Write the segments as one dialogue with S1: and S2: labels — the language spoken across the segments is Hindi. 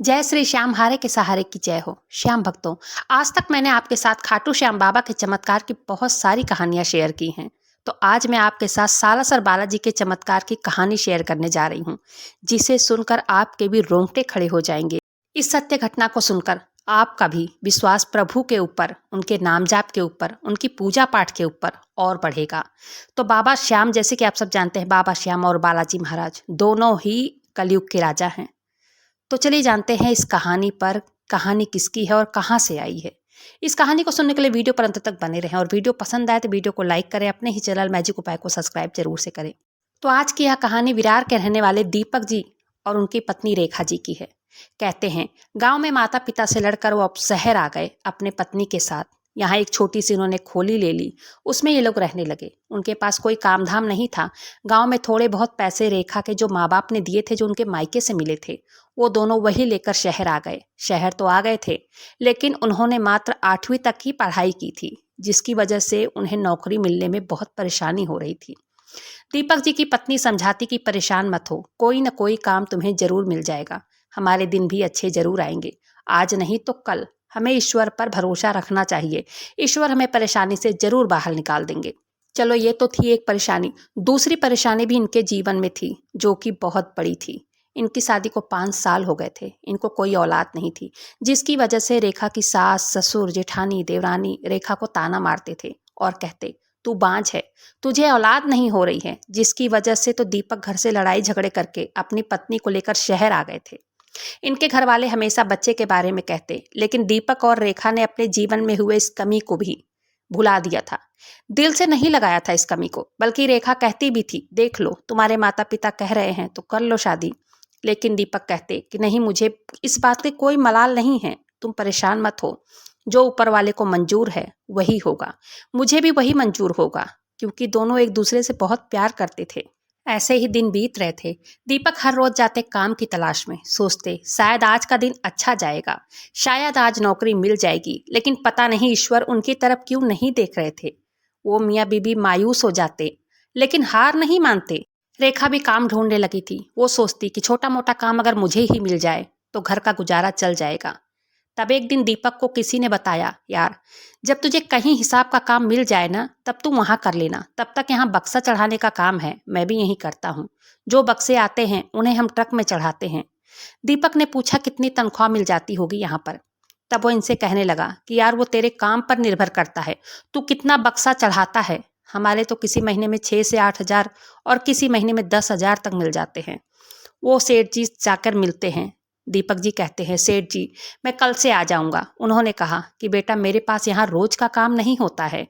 S1: जय श्री श्याम हारे के सहारे की जय हो। श्याम भक्तों, आज तक मैंने आपके साथ खाटू श्याम बाबा के चमत्कार की बहुत सारी कहानियां शेयर की हैं। तो आज मैं आपके साथ सालासर बालाजी के चमत्कार की कहानी शेयर करने जा रही हूं, जिसे सुनकर आपके भी रोंगटे खड़े हो जाएंगे। इस सत्य घटना को सुनकर आपका भी विश्वास प्रभु के ऊपर, उनके नाम जाप के ऊपर, उनकी पूजा पाठ के ऊपर और बढ़ेगा। तो बाबा श्याम, जैसे कि आप सब जानते हैं, बाबा श्याम और बालाजी महाराज दोनों ही कलयुग के राजा हैं। तो चलिए जानते हैं इस कहानी पर, कहानी किसकी है और कहाँ से आई है। इस कहानी को सुनने के लिए वीडियो पर अंत तक बने रहें और वीडियो पसंद आए तो वीडियो को लाइक करें, अपने ही चैनल मैजिक उपाय को सब्सक्राइब जरूर से करें। तो आज की यह कहानी विरार के रहने वाले दीपक जी और उनकी पत्नी रेखा जी की है। कहते हैं गांव में माता पिता से लड़कर वो अब शहर आ गए अपने पत्नी के साथ। यहाँ एक छोटी सी उन्होंने खोली ले ली, उसमें ये लोग रहने लगे। उनके पास कोई काम धाम नहीं था। गांव में थोड़े बहुत पैसे रेखा के जो माँ बाप ने दिए थे, जो उनके मायके से मिले थे, वो दोनों वही लेकर शहर आ गए। शहर तो आ गए थे, लेकिन उन्होंने मात्र 8वीं तक ही पढ़ाई की थी, जिसकी वजह से उन्हें नौकरी मिलने में बहुत परेशानी हो रही थी। दीपक जी की पत्नी समझाती कि परेशान मत हो, कोई न कोई काम तुम्हें जरूर मिल जाएगा, हमारे दिन भी अच्छे जरूर आएंगे, आज नहीं तो कल। हमें ईश्वर पर भरोसा रखना चाहिए, ईश्वर हमें परेशानी से जरूर बाहर निकाल देंगे। चलो, ये तो थी एक परेशानी। दूसरी परेशानी भी इनके जीवन में थी, जो कि बहुत बड़ी थी। इनकी शादी को 5 साल हो गए थे, इनको कोई औलाद नहीं थी, जिसकी वजह से रेखा की सास, ससुर, जेठानी, देवरानी रेखा को ताना मारते थे और कहते, तू बांझ है, तुझे औलाद नहीं हो रही है। जिसकी वजह से तो दीपक घर से लड़ाई झगड़े करके अपनी पत्नी को लेकर शहर आ गए थे। इनके घर वाले हमेशा बच्चे के बारे में कहते, लेकिन दीपक और रेखा ने अपने जीवन में हुए इस कमी को भी भुला दिया था। दिल से नहीं लगाया था इस कमी को, बल्कि रेखा कहती भी थी, देख लो तुम्हारे माता पिता कह रहे हैं तो कर लो शादी। लेकिन दीपक कहते कि नहीं, मुझे इस बात की कोई मलाल नहीं है, तुम परेशान मत हो, जो ऊपर वाले को मंजूर है वही होगा, मुझे भी वही मंजूर होगा। क्योंकि दोनों एक दूसरे से बहुत प्यार करते थे। ऐसे ही दिन बीत रहे थे। दीपक हर रोज जाते काम की तलाश में, सोचते शायद आज का दिन अच्छा जाएगा, शायद आज नौकरी मिल जाएगी। लेकिन पता नहीं ईश्वर उनकी तरफ क्यों नहीं देख रहे थे। वो मियाँ बीबी मायूस हो जाते, लेकिन हार नहीं मानते। रेखा भी काम ढूंढने लगी थी। वो सोचती कि छोटा मोटा काम अगर मुझे ही मिल जाए तो घर का गुजारा चल जाएगा। तब एक दिन दीपक को किसी ने बताया, यार जब तुझे कहीं हिसाब का काम मिल जाए ना, तब तू वहाँ कर लेना, तब तक यहाँ बक्सा चढ़ाने का काम है, मैं भी यही करता हूँ। जो बक्से आते हैं उन्हें हम ट्रक में चढ़ाते हैं। दीपक ने पूछा, कितनी तनख्वाह मिल जाती होगी यहाँ पर? तब वो इनसे कहने लगा कि यार वो तेरे काम पर निर्भर करता है, तू कितना बक्सा चढ़ाता है। हमारे तो किसी महीने में 6 से 8 हज़ार और किसी महीने में 10 हज़ार तक मिल जाते हैं। वो सेठ जी जाकर मिलते हैं। दीपक जी कहते हैं, सेठ जी मैं कल से आ जाऊंगा। उन्होंने कहा कि बेटा मेरे पास यहाँ रोज का काम नहीं होता है,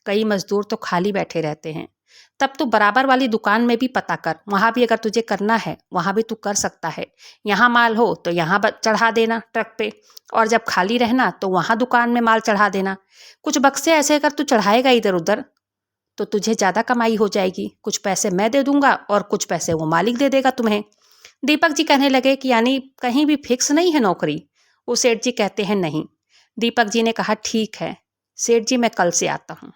S1: कई मजदूर तो खाली बैठे रहते हैं। तब तू बराबर वाली दुकान में भी पता कर, वहाँ भी अगर तुझे करना है वहाँ भी तू कर सकता है। यहाँ माल हो तो यहाँ चढ़ा देना ट्रक पे, और जब खाली रहना तो वहाँ दुकान में माल चढ़ा देना। कुछ बक्से ऐसे अगर तू चढ़ाएगा इधर उधर तो तुझे ज़्यादा कमाई हो जाएगी। कुछ पैसे मैं दे दूंगा और कुछ पैसे वो मालिक दे देगा तुम्हें। दीपक जी कहने लगे कि यानी कहीं भी फिक्स नहीं है नौकरी? वो सेठ जी कहते हैं नहीं। दीपक जी ने कहा, ठीक है सेठ जी, मैं कल से आता हूँ।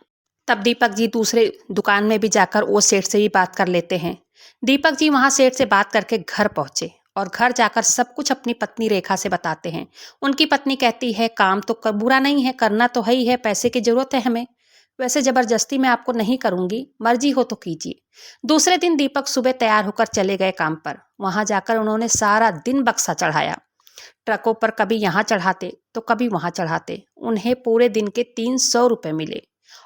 S1: तब दीपक जी दूसरे दुकान में भी जाकर वो सेठ से भी बात कर लेते हैं। दीपक जी वहाँ सेठ से बात करके घर पहुँचे और घर जाकर सब कुछ अपनी पत्नी रेखा से बताते हैं। उनकी पत्नी कहती है, काम तो बुरा नहीं है, करना तो है ही है, पैसे की जरूरत है हमें, वैसे जबरदस्ती मैं आपको नहीं करूंगी, मर्जी हो तो कीजिए। दूसरे दिन दीपक सुबह तैयार होकर चले गए काम पर। वहां जाकर उन्होंने सारा दिन बक्सा चढ़ाया। ट्रकों पर कभी यहाँ चढ़ाते तो कभी वहां चढ़ाते। उन्हें पूरे दिन के 300 रुपए मिले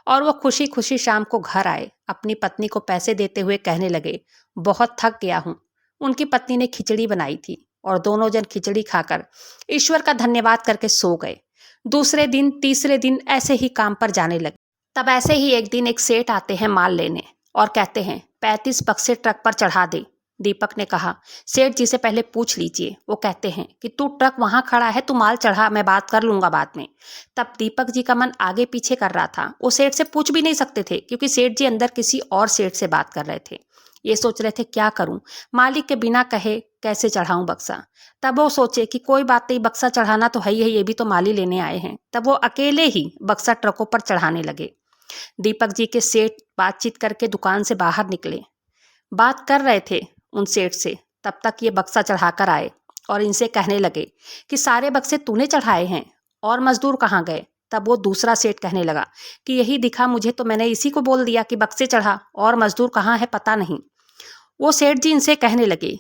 S1: और वो खुशी खुशी शाम को घर आए। अपनी पत्नी को पैसे देते हुए कहने लगे, बहुत थक गया हूँ। उनकी पत्नी ने खिचड़ी बनाई थी और दोनों जन खिचड़ी खाकर ईश्वर का धन्यवाद करके सो गए। दूसरे दिन, तीसरे दिन ऐसे ही काम पर जाने लगे। तब ऐसे ही एक दिन एक सेठ आते हैं माल लेने और कहते हैं, 35 बक्से ट्रक पर चढ़ा दे। दीपक ने कहा, सेठ जी से पहले पूछ लीजिए। वो कहते हैं कि तू ट्रक वहां खड़ा है, तू माल चढ़ा, मैं बात कर लूंगा बाद में। तब दीपक जी का मन आगे पीछे कर रहा था। वो सेठ से पूछ भी नहीं सकते थे, क्योंकि सेठ जी अंदर किसी और सेठ से बात कर रहे थे। ये सोच रहे थे, क्या करूं, मालिक के बिना कहे कैसे चढ़ाऊं बक्सा। तब वो सोचे कि कोई बात नहीं, बक्सा चढ़ाना तो है ही है, ये भी तो माली लेने आए हैं। तब वो अकेले ही बक्सा ट्रकों पर चढ़ाने लगे। दीपक जी के सेठ बातचीत करके दुकान से बाहर निकले, बात कर रहे थे उन सेठ से। तब तक ये बक्सा चढ़ाकर आए और इनसे कहने लगे कि सारे बक्से तूने चढ़ाए हैं और मजदूर कहाँ गए। तब वो दूसरा सेठ कहने लगा कि यही दिखा मुझे तो मैंने इसी को बोल दिया कि बक्से चढ़ा, और मजदूर कहाँ है पता नहीं। वो सेठ जी इनसे कहने लगे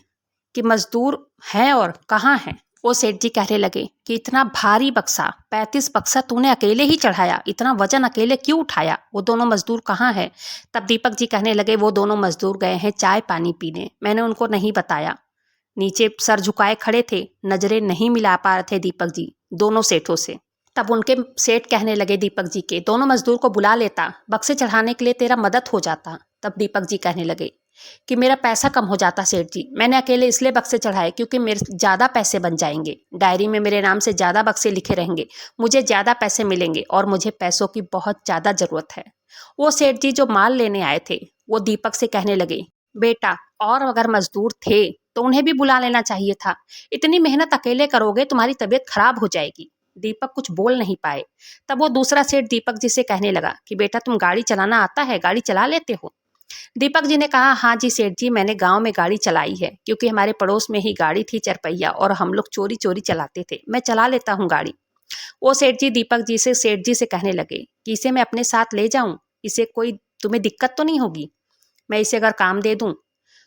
S1: कि मजदूर हैं और कहाँ हैं। वो सेठ जी कहने लगे कि इतना भारी बक्सा 35 बक्सा तूने अकेले ही चढ़ाया, इतना वजन अकेले क्यों उठाया, वो दोनों मजदूर कहाँ हैं। तब दीपक जी कहने लगे वो दोनों मजदूर गए हैं चाय पानी पीने, मैंने उनको नहीं बताया। नीचे सर झुकाए खड़े थे, नजरें नहीं मिला पा रहे थे दीपक जी दोनों सेठों से। तब उनके सेठ कहने लगे दीपक जी के, दोनों मजदूर को बुला लेता, बक्से चढ़ाने के लिए तेरा मदद हो जाता। तब दीपक जी कहने लगे कि मेरा पैसा कम हो जाता सेठ जी, मैंने अकेले इसलिए बक्से चढ़ाए क्योंकि मेरे ज़्यादा पैसे बन जाएंगे, डायरी में मेरे नाम से ज़्यादा बक्से लिखे रहेंगे, मुझे ज़्यादा पैसे मिलेंगे और मुझे पैसों की बहुत ज़्यादा ज़रूरत है। वो सेठ जी जो माल लेने आए थे वो दीपक से कहने लगे, बेटा और अगर मजदूर थे तो उन्हें भी बुला लेना चाहिए था, इतनी मेहनत अकेले करोगे तुम्हारी तबीयत खराब हो जाएगी। दीपक कुछ बोल नहीं पाए। तब वो दूसरा सेठ दीपक जी से कहने लगा कि बेटा तुम गाड़ी चलाना आता है, गाड़ी चला लेते हो। दीपक जी ने कहा हाँ जी सेठ जी, मैंने गांव में गाड़ी चलाई है क्योंकि हमारे पड़ोस में ही गाड़ी थी चरपहिया और हम लोग चोरी चोरी चलाते थे, मैं चला लेता हूँ गाड़ी। वो सेठ जी दीपक जी से सेठ जी से कहने लगे कि इसे मैं अपने साथ ले जाऊं, इसे कोई तुम्हें दिक्कत तो नहीं होगी, मैं इसे अगर काम दे दूं।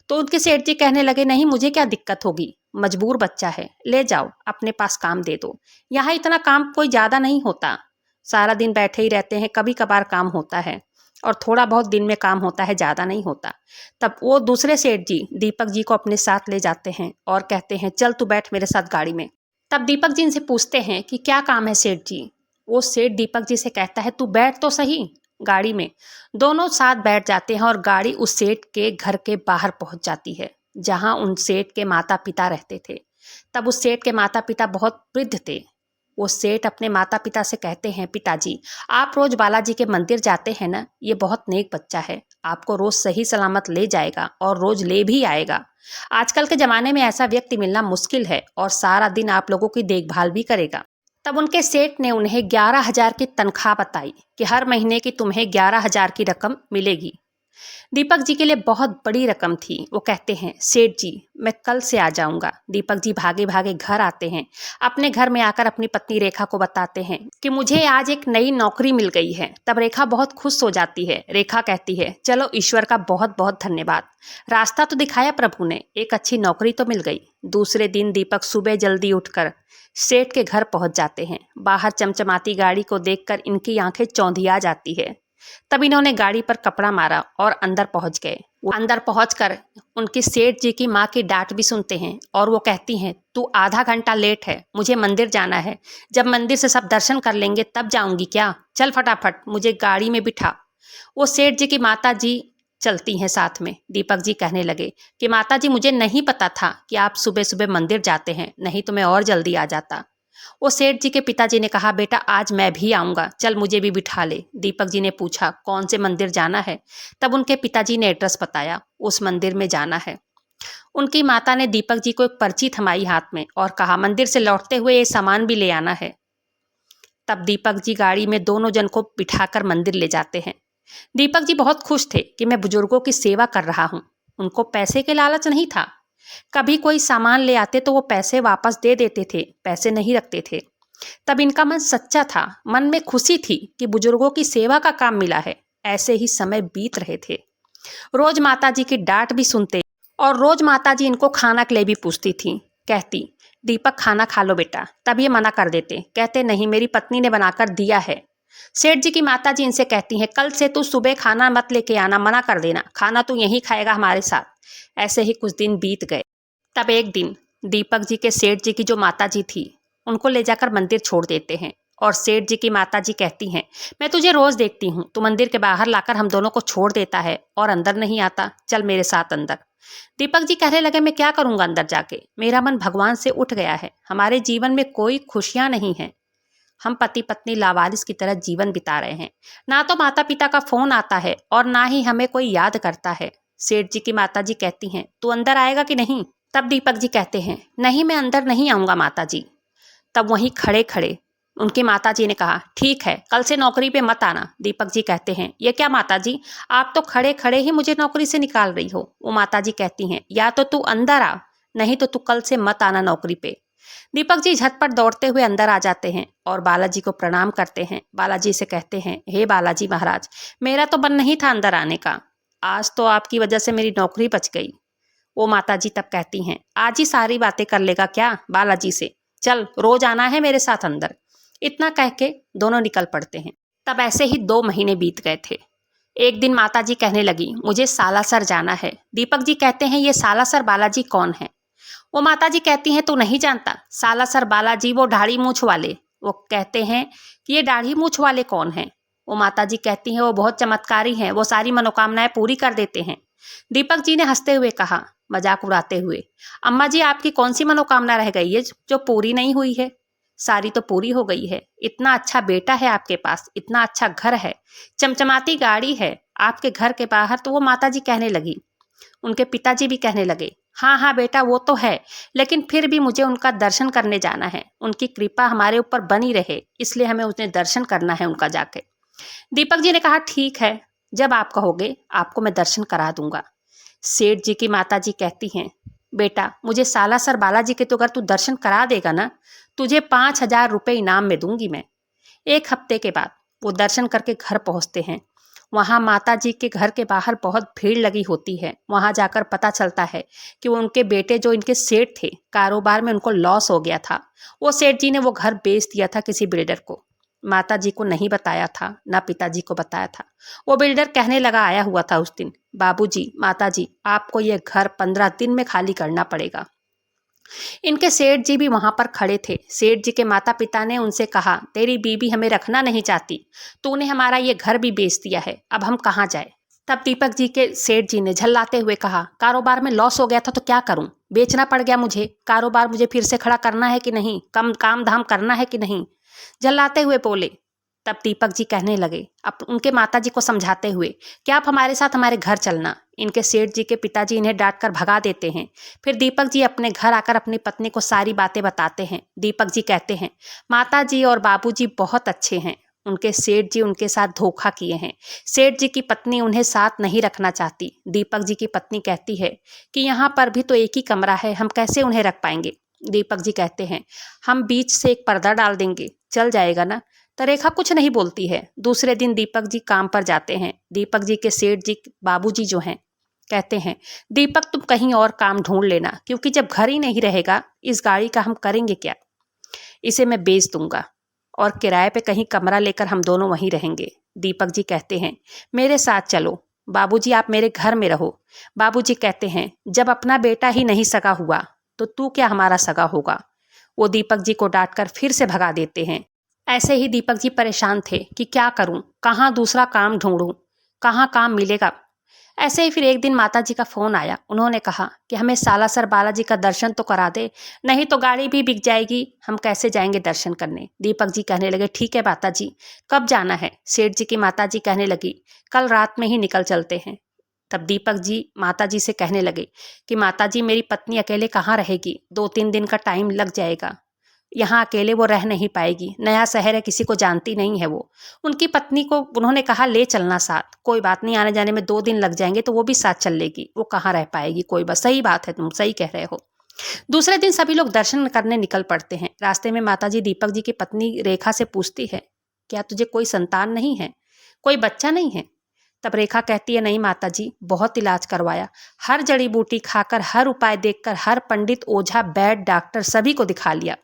S1: तो उनके सेठ जी कहने लगे नहीं मुझे क्या दिक्कत होगी, मजबूर बच्चा है, ले जाओ अपने पास काम दे दो, यहाँ इतना काम कोई ज़्यादा नहीं होता, सारा दिन बैठे ही रहते हैं, कभी कभार काम होता है और थोड़ा बहुत दिन में काम होता है, ज़्यादा नहीं होता। तब वो दूसरे सेठ जी दीपक जी को अपने साथ ले जाते हैं और कहते हैं चल तू बैठ मेरे साथ गाड़ी में। तब दीपक जी इनसे पूछते हैं कि क्या काम है सेठ जी। वो सेठ दीपक जी से कहता है तू बैठ तो सही गाड़ी में। दोनों साथ बैठ जाते हैं और गाड़ी उस सेठ के घर के बाहर पहुंच जाती है जहां उन सेठ के माता पिता रहते थे। तब उस सेठ के माता पिता बहुत वृद्ध थे। वो सेठ अपने माता पिता से कहते हैं पिताजी आप रोज बालाजी के मंदिर जाते हैं ना, ये बहुत नेक बच्चा है, आपको रोज सही सलामत ले जाएगा और रोज ले भी आएगा। आजकल के ज़माने में ऐसा व्यक्ति मिलना मुश्किल है और सारा दिन आप लोगों की देखभाल भी करेगा। तब उनके सेठ ने उन्हें 11,000 की तनख्वाह बताई कि हर महीने की तुम्हें 11,000 की रकम मिलेगी। दीपक जी के लिए बहुत बड़ी रकम थी। वो कहते हैं सेठ जी मैं कल से आ जाऊंगा। दीपक जी भागे भागे घर आते हैं। अपने घर में आकर अपनी पत्नी रेखा को बताते हैं कि मुझे आज एक नई नौकरी मिल गई है। तब रेखा बहुत खुश हो जाती है। रेखा कहती है चलो ईश्वर का बहुत बहुत धन्यवाद, रास्ता तो दिखाया प्रभु ने, एक अच्छी नौकरी तो मिल गई। दूसरे दिन दीपक सुबह जल्दी उठकर सेठ के घर पहुंच जाते हैं। बाहर चमचमाती गाड़ी को देखकर इनकी आंखें चौंधिया जाती है। तब इन्होंने गाड़ी पर कपड़ा मारा और अंदर पहुंच गए। वो अंदर पहुंचकर उनकी सेठ जी की माँ की डांट भी सुनते हैं और वो कहती हैं तू आधा घंटा लेट है, मुझे मंदिर जाना है, जब मंदिर से सब दर्शन कर लेंगे तब जाऊंगी क्या, चल फटाफट मुझे गाड़ी में बिठा। वो सेठ जी की माता जी चलती हैं साथ में। दीपक जी कहने लगे कि माता जी मुझे नहीं पता था कि आप सुबह सुबह मंदिर जाते हैं, नहीं तो मैं और जल्दी आ जाता। वो सेठ जी के पिताजी ने कहा बेटा आज मैं भी आऊँगा, चल मुझे भी बिठा ले। दीपक जी ने पूछा कौन से मंदिर जाना है। तब उनके पिताजी ने एड्रेस बताया, उस मंदिर में जाना है। उनकी माता ने दीपक जी को एक पर्ची थमाई हाथ में और कहा मंदिर से लौटते हुए ये सामान भी ले आना है। तब दीपक जी गाड़ी में दोनों जन को बिठाकर मंदिर ले जाते हैं। दीपक जी बहुत खुश थे कि मैं बुजुर्गों की सेवा कर रहा हूँ। उनको पैसे के लालच नहीं था। कभी कोई सामान ले आते तो वो पैसे वापस दे देते थे, पैसे नहीं रखते थे। तब इनका मन सच्चा था, मन में खुशी थी कि बुजुर्गों की सेवा का काम मिला है। ऐसे ही समय बीत रहे थे। रोज माता जी की डांट भी सुनते और रोज माता जी इनको खाना के लिए भी पूछती थी। कहती दीपक खाना खा लो बेटा, तब ये मना कर देते, कहते नहीं मेरी पत्नी ने बनाकर दिया है। सेठ जी की माता जी इनसे कहती हैं कल से तू सुबह खाना मत लेके आना, मना कर देना, खाना तू यहीं खाएगा हमारे साथ। ऐसे ही कुछ दिन बीत गए। तब एक दिन दीपक जी के सेठ जी की जो माता जी थी उनको ले जाकर मंदिर छोड़ देते हैं और सेठ जी की माता जी कहती हैं मैं तुझे रोज देखती हूँ, तू मंदिर के बाहर लाकर हम दोनों को छोड़ देता है और अंदर नहीं आता, चल मेरे साथ अंदर। दीपक जी कहने लगे मैं क्या करूँगा अंदर जाके, मेरा मन भगवान से उठ गया है, हमारे जीवन में कोई खुशियाँ नहीं हैं, हम पति पत्नी लावारिस की तरह जीवन बिता रहे हैं, ना तो माता पिता का फोन आता है और ना ही हमें कोई याद करता है। सेठ जी की माता जी कहती हैं तू अंदर आएगा कि नहीं। तब दीपक जी कहते हैं नहीं मैं अंदर नहीं आऊँगा माता जी। तब वहीं खड़े खड़े उनकी माता जी ने कहा ठीक है कल से नौकरी पे मत आना। दीपक जी कहते हैं ये क्या माता जी, आप तो खड़े खड़े ही मुझे नौकरी से निकाल रही हो। वो माता जी कहती हैं या तो तू अंदर आ नहीं तो तू कल से मत आना नौकरी पे। दीपक जी झटपट दौड़ते हुए अंदर आ जाते हैं और बालाजी को प्रणाम करते हैं। बालाजी से कहते हैं, हे बालाजी महाराज, मेरा तो मन नहीं था अंदर आने का, आज तो आपकी वजह से मेरी नौकरी बच गई। वो माताजी तब कहती हैं, आज ही सारी बातें कर लेगा क्या बालाजी से, चल रोज आना है मेरे साथ अंदर। इतना कह के दोनों निकल पड़ते हैं। तब ऐसे ही 2 महीने बीत गए थे। एक दिन माताजी कहने लगी, मुझे सालासर जाना है। दीपक जी कहते हैं, ये सालासर बालाजी कौन है? वो माताजी कहती हैं, तू नहीं जानता सालासर बालाजी, वो दाढ़ी मूछ वाले। वो कहते हैं कि ये दाढ़ी मूछ वाले कौन हैं? वो माताजी कहती हैं, वो बहुत चमत्कारी हैं, वो सारी मनोकामनाएं पूरी कर देते हैं। दीपक जी ने हंसते हुए कहा, मजाक उड़ाते हुए, अम्मा जी आपकी कौन सी मनोकामना रह गई है जो पूरी नहीं हुई है? सारी तो पूरी हो गई है। इतना अच्छा बेटा है आपके पास, इतना अच्छा घर है, चमचमाती गाड़ी है आपके घर के बाहर। तो वो माताजी कहने लगी, उनके पिताजी भी कहने लगे, हाँ हाँ बेटा वो तो है, लेकिन फिर भी मुझे उनका दर्शन करने जाना है, उनकी कृपा हमारे ऊपर बनी रहे, इसलिए हमें उन्हें दर्शन करना है उनका जाके। दीपक जी ने कहा, ठीक है, जब आप कहोगे आपको मैं दर्शन करा दूंगा। सेठ जी की माताजी कहती हैं, बेटा मुझे सालासर बालाजी के तो अगर तू दर्शन करा देगा ना, तुझे 5,000 रुपये इनाम में दूंगी मैं। 1 हफ्ते के बाद वो दर्शन करके घर पहुंचते हैं। वहाँ माता जी के घर के बाहर बहुत भीड़ लगी होती है। वहाँ जाकर पता चलता है कि वो उनके बेटे जो इनके सेठ थे, कारोबार में उनको लॉस हो गया था। वो सेठ जी ने वो घर बेच दिया था किसी बिल्डर को। माता जी को नहीं बताया था, ना पिताजी को बताया था। वो बिल्डर कहने लगा आया हुआ था उस दिन, बाबूजी, माताजी, आपको ये घर 15 दिन में खाली करना पड़ेगा। इनके सेठ जी भी वहां पर खड़े थे। सेठ जी के माता पिता ने उनसे कहा, तेरी बीबी हमें रखना नहीं चाहती, तूने हमारा ये घर भी बेच दिया है, अब हम कहाँ जाए? तब दीपक जी के सेठ जी ने झल्लाते हुए कहा, कारोबार में लॉस हो गया था तो क्या करूं, बेचना पड़ गया मुझे, कारोबार मुझे फिर से खड़ा करना है कि नहीं, कम काम धाम करना है कि नहीं? झल्लाते हुए बोले। तब दीपक जी कहने लगे, अब उनके माताजी को समझाते हुए, कि आप हमारे साथ हमारे घर चलना। इनके सेठ जी के पिताजी इन्हें डांट कर भगा देते हैं। फिर दीपक जी अपने घर आकर अपनी पत्नी को सारी बातें बताते हैं। दीपक जी कहते हैं, माता जी और बाबू जी बहुत अच्छे हैं, उनके सेठ जी उनके साथ धोखा किए हैं। सेठ जी की पत्नी उन्हें साथ नहीं रखना चाहती। दीपक जी की पत्नी कहती है कि यहाँ पर भी तो एक ही कमरा है, हम कैसे उन्हें रख पाएंगे? दीपक जी कहते हैं, हम बीच से एक पर्दा डाल देंगे, चल जाएगा ना? तो रेखा कुछ नहीं बोलती है। दूसरे दिन दीपक जी काम पर जाते हैं। दीपक जी के सेठ जी बाबूजी जो हैं कहते हैं, दीपक तुम कहीं और काम ढूंढ लेना, क्योंकि जब घर ही नहीं रहेगा इस गाड़ी का हम करेंगे क्या? इसे मैं बेच दूंगा और किराए पे कहीं कमरा लेकर हम दोनों वहीं रहेंगे। दीपक जी कहते हैं, मेरे साथ चलो बाबूजी, आप मेरे घर में रहो। बाबूजी कहते हैं, जब अपना बेटा ही नहीं सगा हुआ तो तू क्या हमारा सगा होगा? वो दीपक जी को डांट कर फिर से भगा देते हैं। ऐसे ही दीपक जी परेशान थे कि क्या करूं, कहाँ दूसरा काम ढूंढूं, कहाँ काम मिलेगा। ऐसे ही फिर एक दिन माता जी का फोन आया। उन्होंने कहा कि हमें सालासर बालाजी का दर्शन तो करा दे, नहीं तो गाड़ी भी बिक जाएगी, हम कैसे जाएंगे दर्शन करने? दीपक जी कहने लगे, ठीक है माता जी, कब जाना है? सेठ जी की माता जी कहने लगी, कल रात में ही निकल चलते हैं। तब दीपक जी माता जी से कहने लगे कि माता जी, मेरी पत्नी अकेले कहाँ रहेगी, 2-3 दिन का टाइम लग जाएगा, यहाँ अकेले वो रह नहीं पाएगी, नया शहर है, किसी को जानती नहीं है वो। उनकी पत्नी को उन्होंने कहा, ले चलना साथ, कोई बात नहीं, आने जाने में 2 दिन लग जाएंगे तो वो भी साथ चल लेगी, वो कहाँ रह पाएगी, कोई बात, सही बात है, तुम सही कह रहे हो। दूसरे दिन सभी लोग दर्शन करने निकल पड़ते हैं। रास्ते में माताजी दीपक जी की पत्नी रेखा से पूछती है, क्या तुझे कोई संतान नहीं है, कोई बच्चा नहीं है? तब रेखा कहती है, नहीं माताजी, बहुत इलाज करवाया, हर जड़ी बूटी खाकर, हर उपाय देखकर, हर पंडित, ओझा, वैद्य, डॉक्टर सभी को दिखा लिया,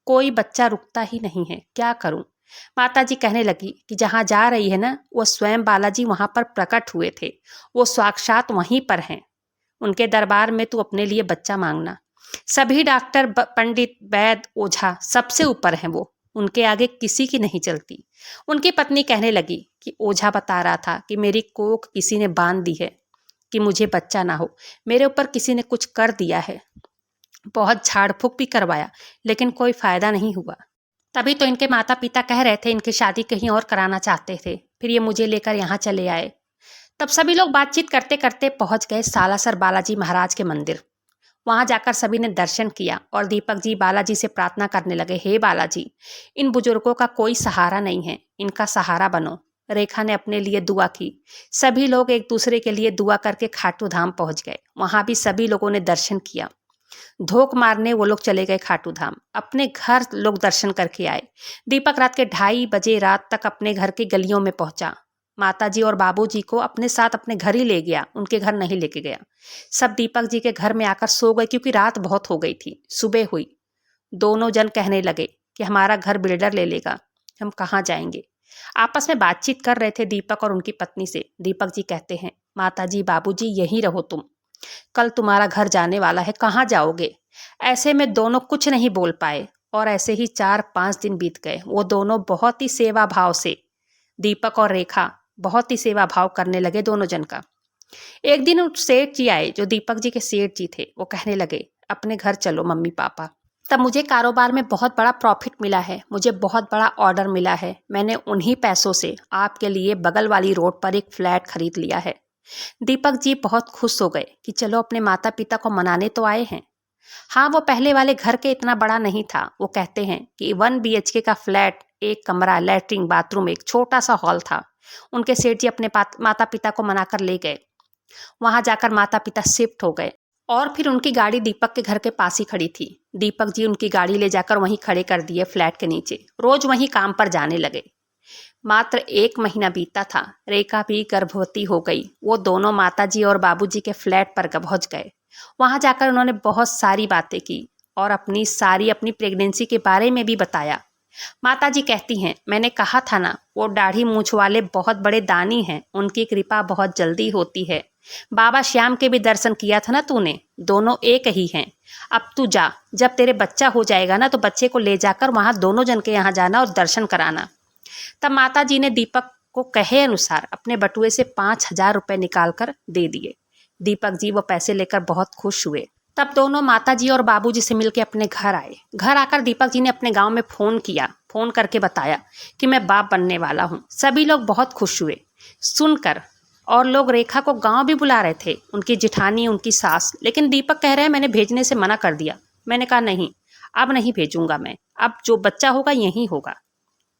S1: कोई बच्चा रुकता ही नहीं है, क्या करूं? माताजी कहने लगी कि जहां जा रही है ना, वो स्वयं बालाजी वहां पर प्रकट हुए थे, वो साक्षात वहीं पर हैं, उनके दरबार में तू अपने लिए बच्चा मांगना। सभी डॉक्टर, पंडित, वैद्य, ओझा सबसे ऊपर हैं वो, उनके आगे किसी की नहीं चलती। उनकी पत्नी कहने लगी कि ओझा बता रहा था कि मेरी कोख किसी ने बांध दी है कि मुझे बच्चा ना हो, मेरे ऊपर किसी ने कुछ कर दिया है, बहुत झाड़ फूक भी करवाया लेकिन कोई फायदा नहीं हुआ। तभी तो इनके माता पिता कह रहे थे इनकी शादी कहीं और कराना चाहते थे, फिर ये मुझे लेकर यहाँ चले आए। तब सभी लोग बातचीत करते करते पहुंच गए सालासर बालाजी महाराज के मंदिर। वहां जाकर सभी ने दर्शन किया और दीपक जी बालाजी से प्रार्थना करने लगे, हे बालाजी, इन बुजुर्गों का कोई सहारा नहीं है, इनका सहारा बनो। रेखा ने अपने लिए दुआ की। सभी लोग एक दूसरे के लिए दुआ करके खाटू धाम पहुंच गए। वहां भी सभी लोगों ने दर्शन किया। धोख मारने वो लोग चले गए खाटू धाम। अपने घर लोग दर्शन करके आए। दीपक रात के 2:30 बजे रात तक अपने घर की गलियों में पहुंचा। माताजी और बाबूजी को अपने साथ अपने घर ही ले गया, उनके घर नहीं लेके गया। सब दीपक जी के घर में आकर सो गए क्योंकि रात बहुत हो गई थी। सुबह हुई। दोनों जन कहने लगे कि हमारा घर बिल्डर ले लेगा, हम कहाँ जाएंगे। आपस में बातचीत कर रहे थे दीपक और उनकी पत्नी से। दीपक जी कहते हैं, माताजी बाबूजी यहीं रहो तुम, कल तुम्हारा घर जाने वाला है, कहाँ जाओगे। ऐसे में दोनों कुछ नहीं बोल पाए और ऐसे ही 4-5 दिन बीत गए। वो दोनों बहुत ही सेवा भाव से, दीपक और रेखा बहुत ही सेवा भाव करने लगे दोनों जन का। एक दिन उस सेठ जी आए जो दीपक जी के सेठ जी थे। वो कहने लगे, अपने घर चलो मम्मी पापा। तब मुझे कारोबार में बहुत बड़ा प्रॉफिट मिला है, मुझे बहुत बड़ा ऑर्डर मिला है। मैंने उन्हीं पैसों से आपके लिए बगल वाली रोड पर एक फ्लैट खरीद लिया है। दीपक जी बहुत खुश हो गए कि चलो अपने माता पिता को मनाने तो आए हैं। हाँ, वो पहले वाले घर के इतना बड़ा नहीं था। वो कहते हैं कि 1 BHK का फ्लैट, एक कमरा, लैट्रिन, बाथरूम, एक छोटा सा हॉल था। उनके सेठ जी अपने माता पिता को मनाकर ले गए। वहां जाकर माता पिता शिफ्ट हो गए और फिर उनकी गाड़ी दीपक के घर के पास ही खड़ी थी। दीपक जी उनकी गाड़ी ले जाकर वहीं खड़े कर दिए फ्लैट के नीचे। रोज वहीं काम पर जाने लगे। मात्र 1 महीना बीता था, रेखा भी गर्भवती हो गई। वो दोनों माताजी और बाबूजी के फ्लैट पर पहुंच गए। वहां जाकर उन्होंने बहुत सारी बातें की और अपनी प्रेगनेंसी के बारे में भी बताया। माताजी कहती हैं, मैंने कहा था ना, वो दाढ़ी मूछ वाले बहुत बड़े दानी हैं, उनकी कृपा बहुत जल्दी होती है। बाबा श्याम के भी दर्शन किया था ना तूने, दोनों एक ही हैं। अब तू जा, जब तेरे बच्चा हो जाएगा ना तो बच्चे को ले जाकर वहां दोनों जन के यहाँ जाना और दर्शन कराना। तब माताजी ने दीपक को कहे अनुसार अपने बटुए से 5,000 रुपए निकाल कर दे दिए। दीपक जी वो पैसे लेकर बहुत खुश हुए। तब दोनों माताजी और बाबूजी से मिलकर अपने घर आए। घर आकर दीपक जी ने अपने गांव में फोन किया। फोन करके बताया कि मैं बाप बनने वाला हूं। सभी लोग बहुत खुश हुए सुनकर और लोग रेखा को गांव भी बुला रहे थे, उनकी जिठानी, उनकी सास। लेकिन दीपक कह रहे हैं मैंने भेजने से मना कर दिया। मैंने कहा नहीं, अब नहीं भेजूंगा मैं, अब जो बच्चा होगा यहीं होगा।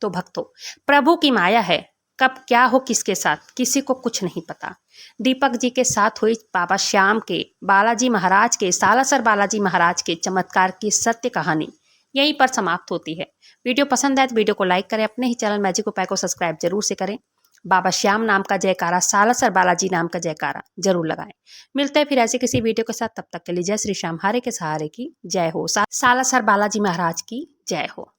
S1: तो भक्तों, प्रभु की माया है, कब क्या हो किसके साथ किसी को कुछ नहीं पता। दीपक जी के साथ हुई बाबा श्याम के, बालाजी महाराज के, सालासर बालाजी महाराज के चमत्कार की सत्य कहानी यहीं पर समाप्त होती है। वीडियो पसंद आए तो वीडियो को लाइक करें, अपने ही चैनल मैजिक उपाय को सब्सक्राइब जरूर से करें। बाबा श्याम नाम का जयकारा, सालासर बालाजी नाम का जयकारा जरूर लगाएं। मिलते हैं फिर ऐसे किसी वीडियो के साथ, तब तक के लिए जय श्री श्याम, हारे के सहारे की जय हो, सालासर बालाजी महाराज की जय हो।